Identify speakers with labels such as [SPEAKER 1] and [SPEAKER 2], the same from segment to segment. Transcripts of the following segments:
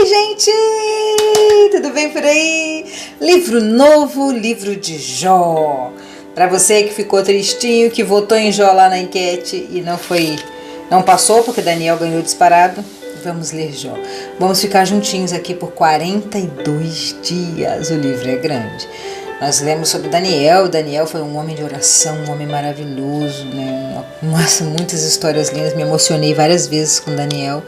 [SPEAKER 1] Oi, gente! Tudo bem por aí? Livro novo, livro de Jó. Para você que ficou tristinho, que votou em Jó lá na enquete e não passou porque Daniel ganhou disparado, vamos ler Jó. Vamos ficar juntinhos aqui por 42 dias. O livro é grande. Nós lemos sobre Daniel. Daniel foi um homem de oração, um homem maravilhoso, né? Nossa, muitas histórias lindas. Me emocionei várias vezes com Daniel.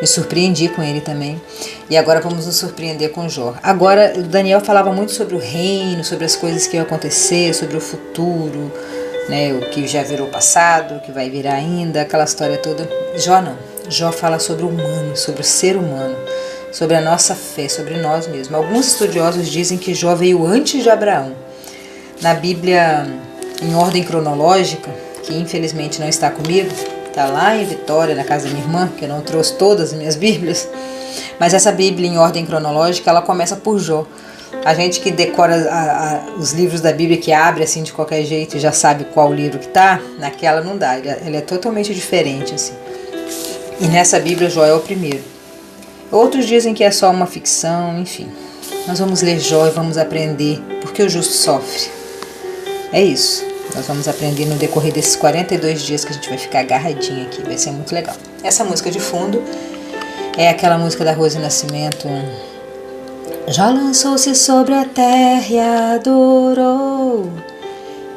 [SPEAKER 1] Me surpreendi com ele também. E agora vamos nos surpreender com Jó. Agora, o Daniel falava muito sobre o reino, sobre as coisas que iam acontecer, sobre o futuro, né? O que já virou passado, o que vai virar ainda, aquela história toda. Jó não. Jó fala sobre o humano, sobre o ser humano, sobre a nossa fé, sobre nós mesmos. Alguns estudiosos dizem que Jó veio antes de Abraão. Na Bíblia, em ordem cronológica, que infelizmente não está comigo, está lá em Vitória, na casa da minha irmã, que eu não trouxe todas as minhas Bíblias, mas essa Bíblia em ordem cronológica, ela começa por Jó. A gente que decora os livros da Bíblia, que abre assim de qualquer jeito e já sabe qual livro que está, naquela não dá, ele é totalmente diferente assim. E nessa Bíblia, Jó é o primeiro. Outros dizem que é só uma ficção, enfim. Nós vamos ler Jó e vamos aprender porque o justo sofre. É isso. Nós vamos aprender no decorrer desses 42 dias que a gente vai ficar agarradinho aqui. Vai ser muito legal. Essa música de fundo é aquela música da Rose Nascimento. Jó lançou-se sobre a terra e adorou,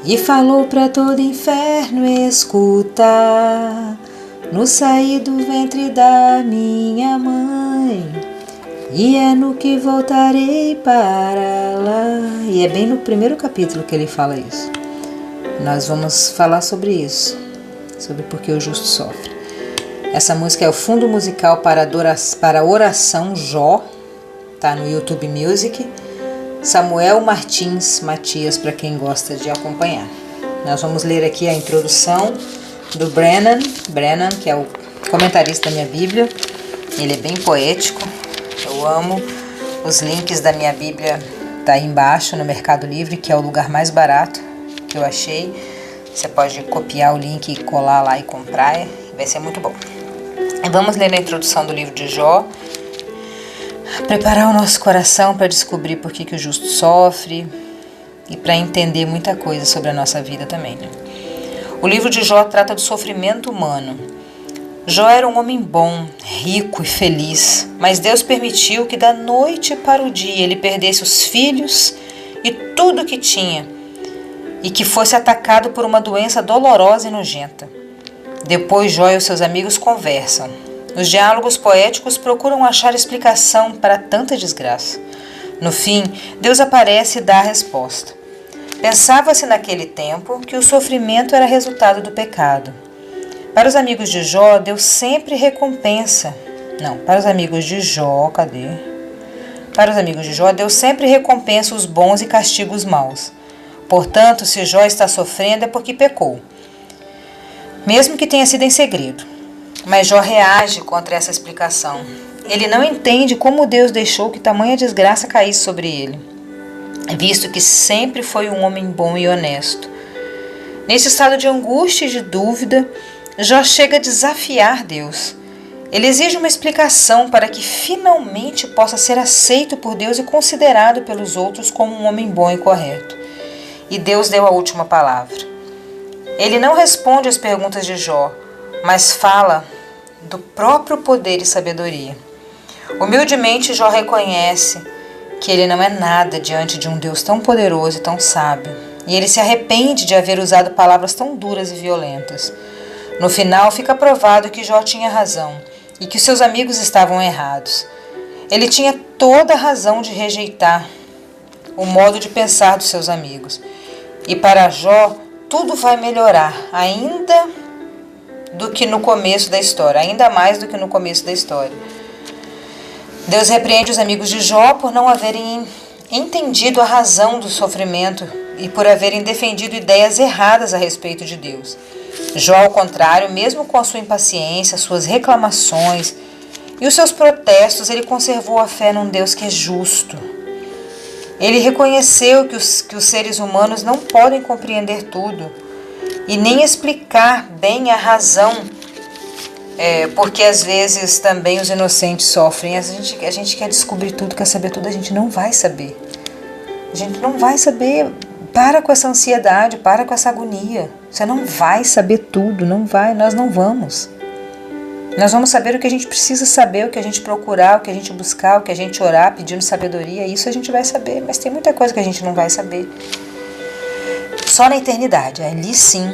[SPEAKER 1] e falou para todo inferno escutar. No saí do ventre da minha mãe, e é no que voltarei para lá. E é bem no primeiro capítulo que ele fala isso. Nós vamos falar sobre isso, sobre por que o justo sofre. Essa música é o fundo musical para a oração Jó, tá no YouTube Music. Samuel Martins Matias, para quem gosta de acompanhar. Nós vamos ler aqui a introdução do Brennan, que é o comentarista da minha Bíblia. Ele é bem poético, eu amo. Os links da minha Bíblia tá aí embaixo no Mercado Livre, que é o lugar mais barato que eu achei. Você pode copiar o link e colar lá e comprar, vai ser muito bom. E vamos ler a introdução do livro de Jó, preparar o nosso coração para descobrir por que o justo sofre e para entender muita coisa sobre a nossa vida também, né? O livro de Jó trata do sofrimento humano. Jó era um homem bom, rico e feliz, mas Deus permitiu que da noite para o dia ele perdesse os filhos e tudo que tinha, e que fosse atacado por uma doença dolorosa e nojenta. Depois Jó e os seus amigos conversam. Os diálogos poéticos procuram achar explicação para tanta desgraça. No fim, Deus aparece e dá a resposta. Pensava-se naquele tempo que o sofrimento era resultado do pecado. Para os amigos de Jó, Deus sempre recompensa. Para os amigos de Jó, Para os amigos de Jó, Deus sempre recompensa os bons e castiga os maus. Portanto, se Jó está sofrendo é porque pecou, mesmo que tenha sido em segredo. Mas Jó reage contra essa explicação. Ele não entende como Deus deixou que tamanha desgraça caísse sobre ele, visto que sempre foi um homem bom e honesto. Nesse estado de angústia e de dúvida, Jó chega a desafiar Deus. Ele exige uma explicação para que finalmente possa ser aceito por Deus e considerado pelos outros como um homem bom e correto. E Deus deu a última palavra. Ele não responde às perguntas de Jó, mas fala do próprio poder e sabedoria. Humildemente, Jó reconhece que ele não é nada diante de um Deus tão poderoso e tão sábio, e ele se arrepende de haver usado palavras tão duras e violentas. No final, fica provado que Jó tinha razão e que os seus amigos estavam errados. Ele tinha toda a razão de rejeitar o modo de pensar dos seus amigos. E para Jó, tudo vai melhorar, ainda do que no começo da história, ainda mais do que no começo da história. Deus repreende os amigos de Jó por não haverem entendido a razão do sofrimento e por haverem defendido ideias erradas a respeito de Deus. Jó, ao contrário, mesmo com a sua impaciência, suas reclamações e os seus protestos, ele conservou a fé num Deus que é justo. Ele reconheceu que os seres humanos não podem compreender tudo e nem explicar bem a razão porque às vezes também os inocentes sofrem. A gente quer descobrir tudo, quer saber tudo, a gente não vai saber. A gente não vai saber. Para com essa ansiedade, para com essa agonia. Você não vai saber tudo, não vai, nós não vamos. Nós vamos saber o que a gente precisa saber, o que a gente procurar, o que a gente buscar, o que a gente orar, pedindo sabedoria, isso a gente vai saber, mas tem muita coisa que a gente não vai saber. Só na eternidade, ali sim,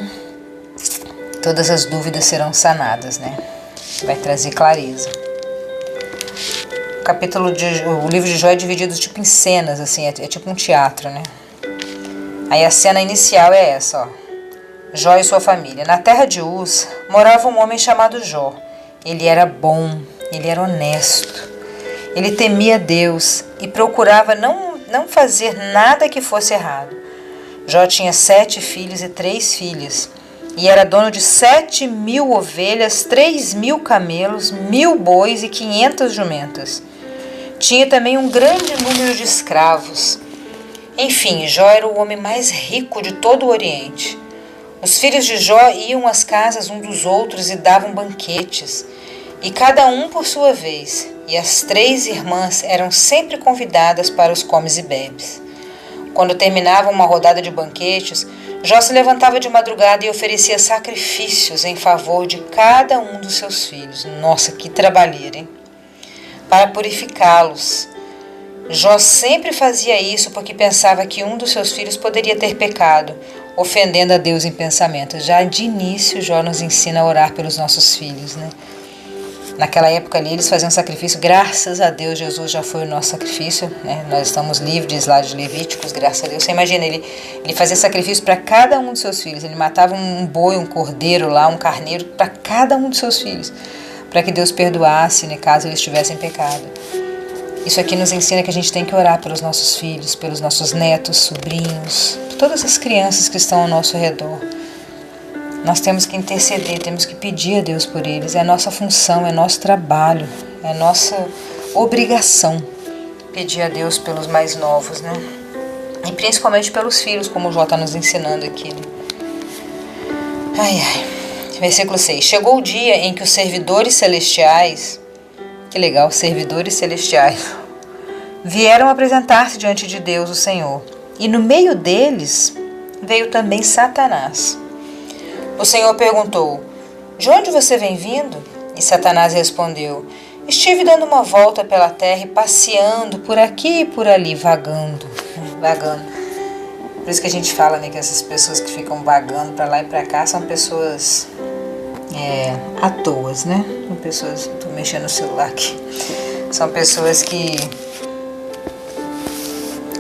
[SPEAKER 1] todas as dúvidas serão sanadas, né? Vai trazer clareza. O livro de Jó é dividido tipo em cenas, assim, é tipo um teatro, né? Aí a cena inicial é essa, ó. Jó e sua família. Na terra de Uz morava um homem chamado Jó. Ele era bom, ele era honesto, ele temia Deus e procurava não fazer nada que fosse errado. Jó tinha 7 filhos e 3 filhas, e era dono de 7.000 ovelhas, 3.000 camelos, 1.000 bois e 500 jumentas. Tinha também um grande número de escravos. Enfim, Jó era o homem mais rico de todo o Oriente. Os filhos de Jó iam às casas um dos outros e davam banquetes, e cada um por sua vez, e as 3 irmãs eram sempre convidadas para os comes e bebes. Quando terminava uma rodada de banquetes, Jó se levantava de madrugada e oferecia sacrifícios em favor de cada um dos seus filhos. Nossa, que trabalheira, hein? Para purificá-los. Jó sempre fazia isso porque pensava que um dos seus filhos poderia ter pecado, ofendendo a Deus em pensamento. Já de início, Jó nos ensina a orar pelos nossos filhos, né? Naquela época ali, eles faziam sacrifício. Graças a Deus, Jesus já foi o nosso sacrifício, né? Nós estamos livres lá de Levíticos, graças a Deus. Você imagina, ele fazia sacrifício para cada um dos seus filhos. Ele matava um boi, um cordeiro lá, um carneiro, para cada um dos seus filhos, para que Deus perdoasse, né, caso eles tivessem pecado. Isso aqui nos ensina que a gente tem que orar pelos nossos filhos, pelos nossos netos, sobrinhos, todas as crianças que estão ao nosso redor. Nós temos que interceder, temos que pedir a Deus por eles. É a nossa função, é nosso trabalho, é nossa obrigação pedir a Deus pelos mais novos, né? E principalmente pelos filhos, como o Jó está nos ensinando aqui, né? Versículo 6. Chegou o dia em que os servidores celestiais, que legal, servidores celestiais, vieram apresentar-se diante de Deus, o Senhor. E no meio deles veio também Satanás. O Senhor perguntou: de onde você vem vindo? E Satanás respondeu: estive dando uma volta pela terra e passeando por aqui e por ali, vagando. Por isso que a gente fala, né, que essas pessoas que ficam vagando para lá e para cá são pessoas à toa, né? São pessoas, estou mexendo no celular aqui, são pessoas que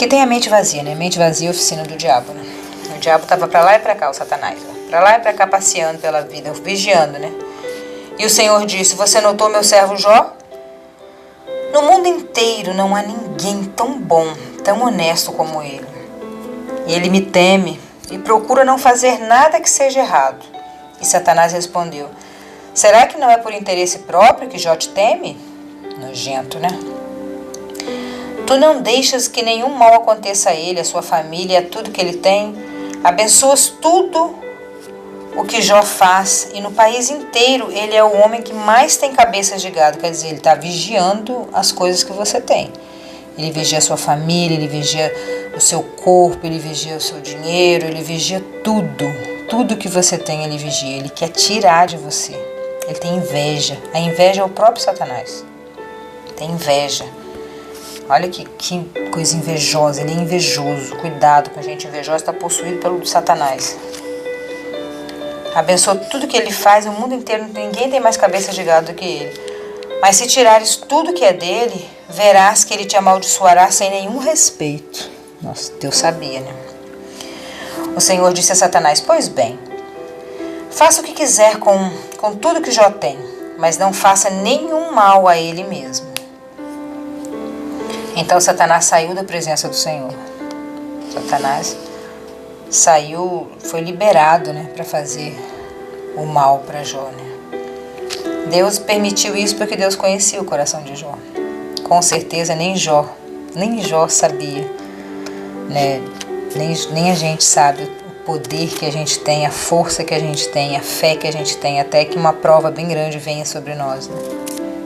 [SPEAKER 1] têm a mente vazia, né? Mente vazia é a oficina do diabo, né? O diabo estava para lá e para cá, o Satanás, para lá e para cá passeando pela vida, vigiando, né? E o Senhor disse: você notou meu servo Jó? No mundo inteiro não há ninguém tão bom, tão honesto como ele. Ele me teme e procura não fazer nada que seja errado. E Satanás respondeu: será que não é por interesse próprio que Jó te teme? Nojento, né? Tu não deixas que nenhum mal aconteça a ele, a sua família, a tudo que ele tem. Abençoas tudo o que Jó faz, e no país inteiro ele é o homem que mais tem cabeças de gado. Quer dizer, ele está vigiando as coisas que você tem. Ele vigia a sua família, ele vigia o seu corpo, ele vigia o seu dinheiro, ele vigia tudo. Tudo que você tem ele vigia, ele quer tirar de você. Ele tem inveja. A inveja é o próprio Satanás. Tem inveja. Olha que coisa invejosa, ele é invejoso. Cuidado com a gente invejosa, está possuído pelo Satanás. Abençoa tudo que ele faz, o mundo inteiro, ninguém tem mais cabeça de gado do que ele. Mas se tirares tudo que é dele, verás que ele te amaldiçoará sem nenhum respeito. Nossa, Deus sabia, né? O Senhor disse a Satanás: pois bem, faça o que quiser com tudo que Jó tem, mas não faça nenhum mal a ele mesmo. Então Satanás saiu da presença do Senhor. Satanás saiu, foi liberado, né, para fazer o mal para Jó, né? Deus permitiu isso porque Deus conhecia o coração de Jó. Com certeza nem Jó sabia, né? Nem a gente sabe o poder que a gente tem, a força que a gente tem, a fé que a gente tem, até que uma prova bem grande venha sobre nós, né?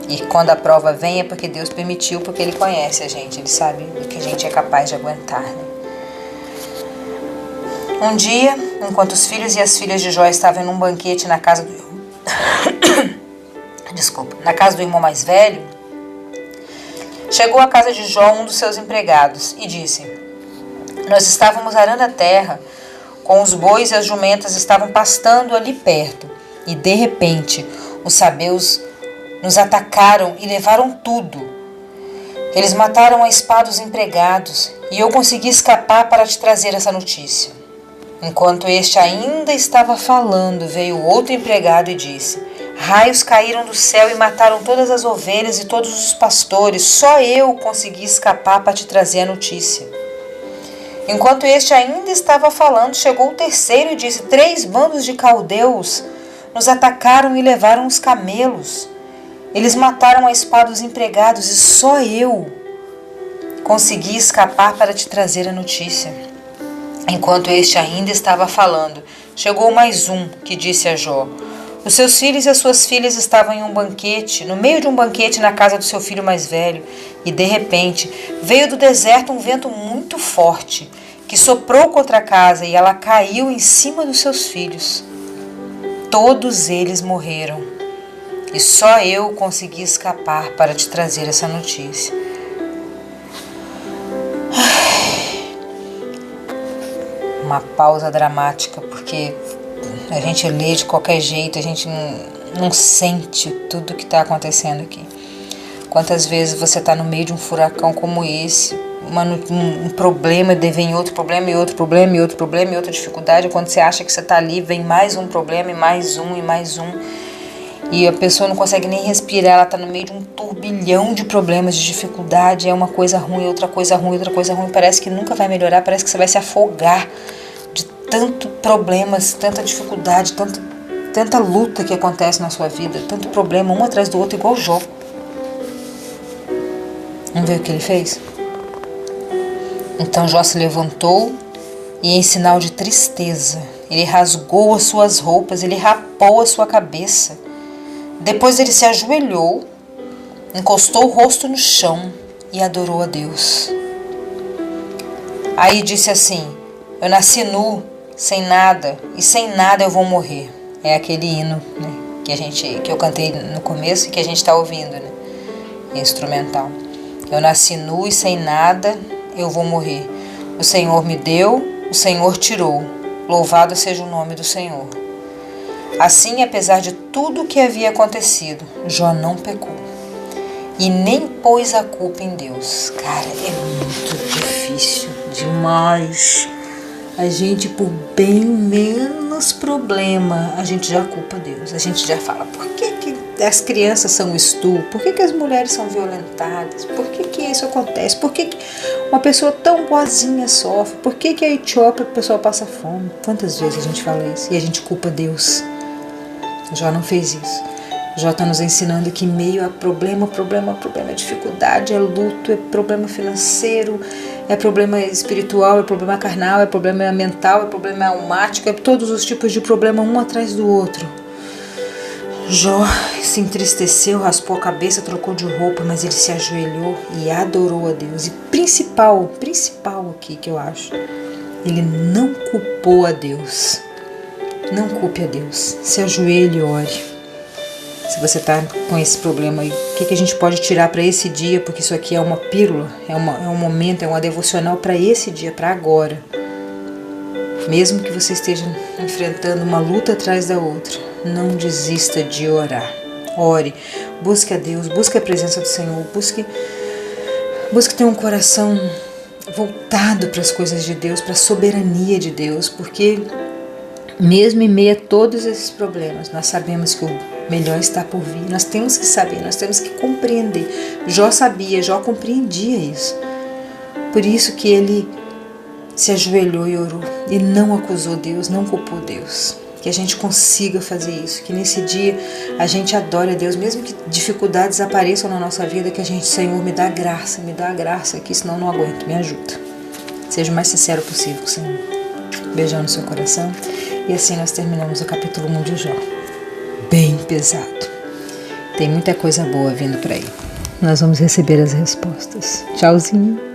[SPEAKER 1] E quando a prova vem é porque Deus permitiu, porque Ele conhece a gente, Ele sabe o que a gente é capaz de aguentar, né? Um dia, enquanto os filhos e as filhas de Jó estavam em um banquete na casa do na casa do irmão mais velho, chegou à casa de Jó um dos seus empregados e disse: nós estávamos arando a terra, com os bois e as jumentas estavam pastando ali perto, e de repente os sabeus nos atacaram e levaram tudo. Eles mataram a espada os empregados, e eu consegui escapar para te trazer essa notícia. Enquanto este ainda estava falando, veio outro empregado e disse: raios caíram do céu e mataram todas as ovelhas e todos os pastores. Só eu consegui escapar para te trazer a notícia. Enquanto este ainda estava falando, chegou o terceiro e disse: 3 bandos de caldeus nos atacaram e levaram os camelos. Eles mataram a espada os empregados e só eu consegui escapar para te trazer a notícia. Enquanto este ainda estava falando, chegou mais um que disse a Jó: os seus filhos e as suas filhas estavam em um banquete, no meio de um banquete na casa do seu filho mais velho, e de repente veio do deserto um vento muito forte, que soprou contra a casa e ela caiu em cima dos seus filhos. Todos eles morreram, e só eu consegui escapar para te trazer essa notícia. Uma pausa dramática, porque a gente lê de qualquer jeito, a gente não sente tudo que está acontecendo aqui. Quantas vezes você está no meio de um furacão como esse, um problema, vem outro problema, e outro problema, e outro problema, e outra dificuldade. Quando você acha que você está ali, vem mais um problema, e mais um, e mais um. E a pessoa não consegue nem respirar, ela está no meio de um turbilhão de problemas, de dificuldade. É uma coisa ruim, outra coisa ruim, outra coisa ruim. Parece que nunca vai melhorar, parece que você vai se afogar de tanto problemas, tanta dificuldade, tanta luta que acontece na sua vida, tanto problema, um atrás do outro, igual Jó. Vamos ver o que ele fez? Então Jó se levantou e, em sinal de tristeza, ele rasgou as suas roupas, ele rapou a sua cabeça. Depois ele se ajoelhou, encostou o rosto no chão e adorou a Deus. Aí disse assim: eu nasci nu, sem nada, e sem nada eu vou morrer. É aquele hino, né, que eu cantei no começo e que a gente está ouvindo, né, instrumental. Eu nasci nu e sem nada eu vou morrer. O Senhor me deu, o Senhor tirou. Louvado seja o nome do Senhor. Assim, apesar de tudo o que havia acontecido, Jó não pecou e nem pôs a culpa em Deus. Cara, é muito difícil demais. A gente, por bem menos problema, a gente já culpa Deus. A gente já fala: por que as crianças são estupro? Por que as mulheres são violentadas? Por que isso acontece? Por que uma pessoa tão boazinha sofre? Por que a Etiópia a pessoa passa fome? Quantas vezes a gente fala isso e a gente culpa Deus? Jó não fez isso. Jó está nos ensinando que, em meio a problema, dificuldade, é luto, é problema financeiro, é problema espiritual, é problema carnal, é problema mental, é problema almático, é todos os tipos de problema, um atrás do outro. Jó se entristeceu, raspou a cabeça, trocou de roupa, mas ele se ajoelhou e adorou a Deus. E principal aqui que eu acho, ele não culpou a Deus. Não culpe a Deus. Se ajoelhe e ore. Se você está com esse problema aí, o que a gente pode tirar para esse dia? Porque isso aqui é uma pílula, é um momento, é uma devocional para esse dia, para agora. Mesmo que você esteja enfrentando uma luta atrás da outra, não desista de orar. Ore, busque a Deus, busque a presença do Senhor, busque ter um coração voltado para as coisas de Deus, para a soberania de Deus, porque mesmo em meio a todos esses problemas, nós sabemos que o melhor está por vir. Nós temos que saber, nós temos que compreender. Jó sabia, Jó compreendia isso. Por isso que ele se ajoelhou e orou. E não acusou Deus, não culpou Deus. Que a gente consiga fazer isso. Que nesse dia a gente adore a Deus. Mesmo que dificuldades apareçam na nossa vida, que a gente: Senhor, me dá graça aqui, senão eu não aguento, me ajuda. Seja o mais sincero possível com o Senhor. Beijão no seu coração. E assim nós terminamos o capítulo 1 de Jó. Bem pesado. Tem muita coisa boa vindo por aí. Nós vamos receber as respostas. Tchauzinho.